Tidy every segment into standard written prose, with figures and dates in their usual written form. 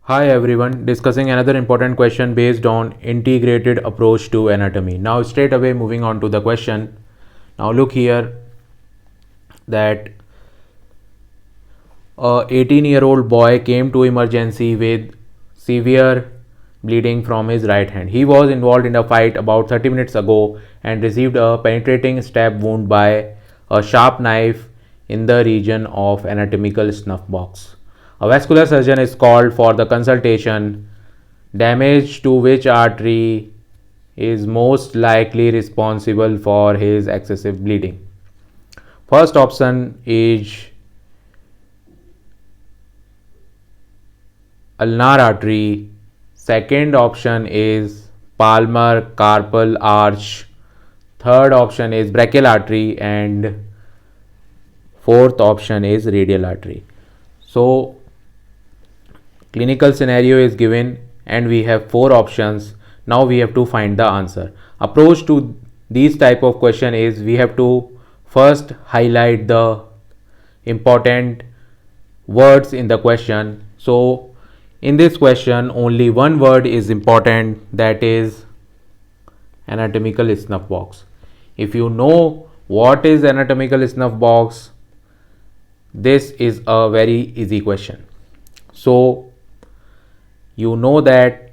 Hi everyone, discussing another important question based on integrated approach to anatomy. Now straight away moving on to the question. Now look here that a 18-year-old boy came to emergency with severe bleeding from his right hand. He was involved in a fight about 30 minutes ago and received a penetrating stab wound by a sharp knife in the region of anatomical snuff box. A vascular surgeon is called for the consultation. Damage to which artery is most likely responsible for his excessive bleeding? First option is ulnar artery. Second option is palmar carpal arch. Third option is brachial artery, and fourth option is radial artery. So clinical scenario is given and we have four options. Now we have to find the answer. Approach to these type of question is we have to first highlight the important words in the question. So in this question only one word is important, that is anatomical snuff box. If you know what is anatomical snuff box, this is a very easy question. So you know that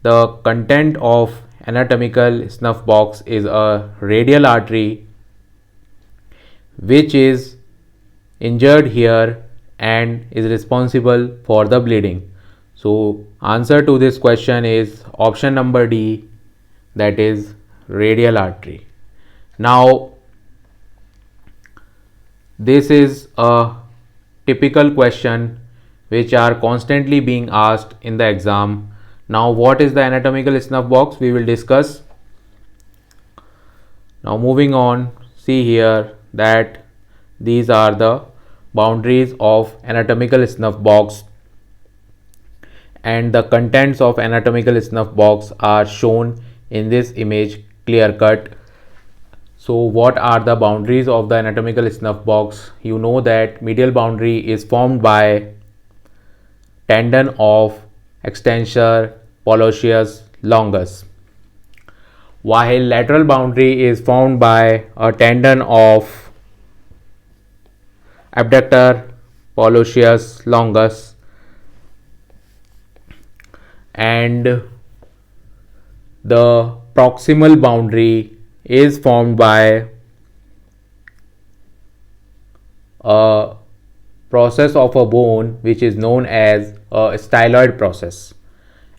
the content of anatomical snuff box is a radial artery which is injured here and is responsible for the bleeding. So answer to this question is option number D, that is radial artery. Now this is a typical question which are constantly being asked in the exam. Now what is the anatomical snuff box we will discuss. Now moving on, see here that these are the boundaries of anatomical snuff box and the contents of anatomical snuff box are shown in this image clear cut. So what are the boundaries of the anatomical snuff box? You know that medial boundary is formed by tendon of extensor pollicis longus, while lateral boundary is formed by a tendon of abductor pollicis longus, and the proximal boundary is formed by a process of a bone which is known as a styloid process,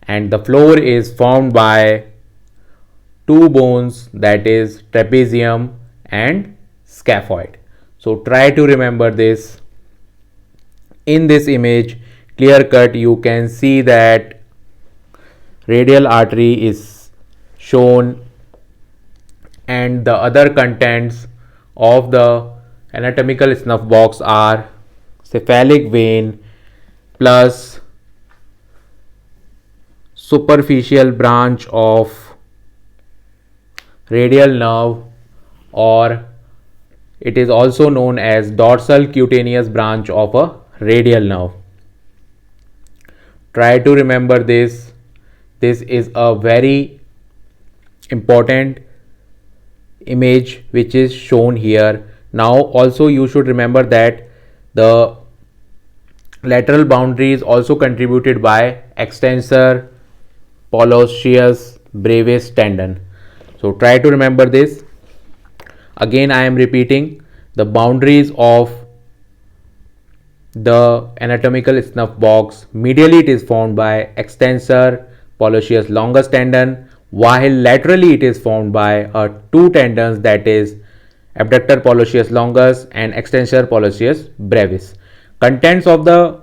and the floor is formed by two bones, that is trapezium and scaphoid. So try to remember this. In this image clear cut you can see that radial artery is shown and the other contents of the anatomical snuff box are cephalic vein plus superficial branch of radial nerve, or it is also known as dorsal cutaneous branch of a radial nerve. Try to remember this. This is a very important image which is shown here. Now also you should remember that the lateral boundary is also contributed by extensor pollicis brevis tendon. So try to remember this. Again I am repeating, the boundaries of the anatomical snuff box, medially it is formed by extensor pollicis longus tendon, while laterally it is formed by two tendons, that is abductor pollicis longus and extensor pollicis brevis. Contents of the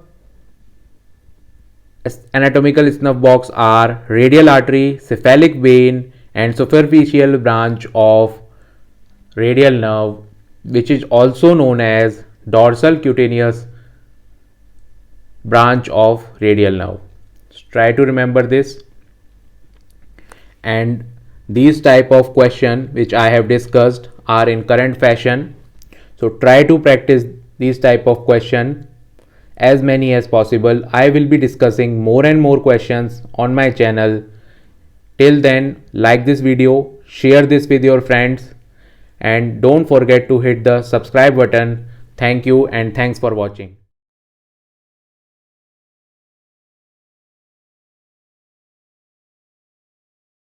anatomical snuff box are radial artery, cephalic vein and superficial branch of radial nerve, which is also known as dorsal cutaneous branch of radial nerve. So try to remember this. And these type of question which I have discussed are in current fashion, so try to practice these type of question as many as possible. I will be discussing more and more questions on my channel. Till then, like this video, share this with your friends, and don't forget to hit the subscribe button. Thank you and thanks for watching.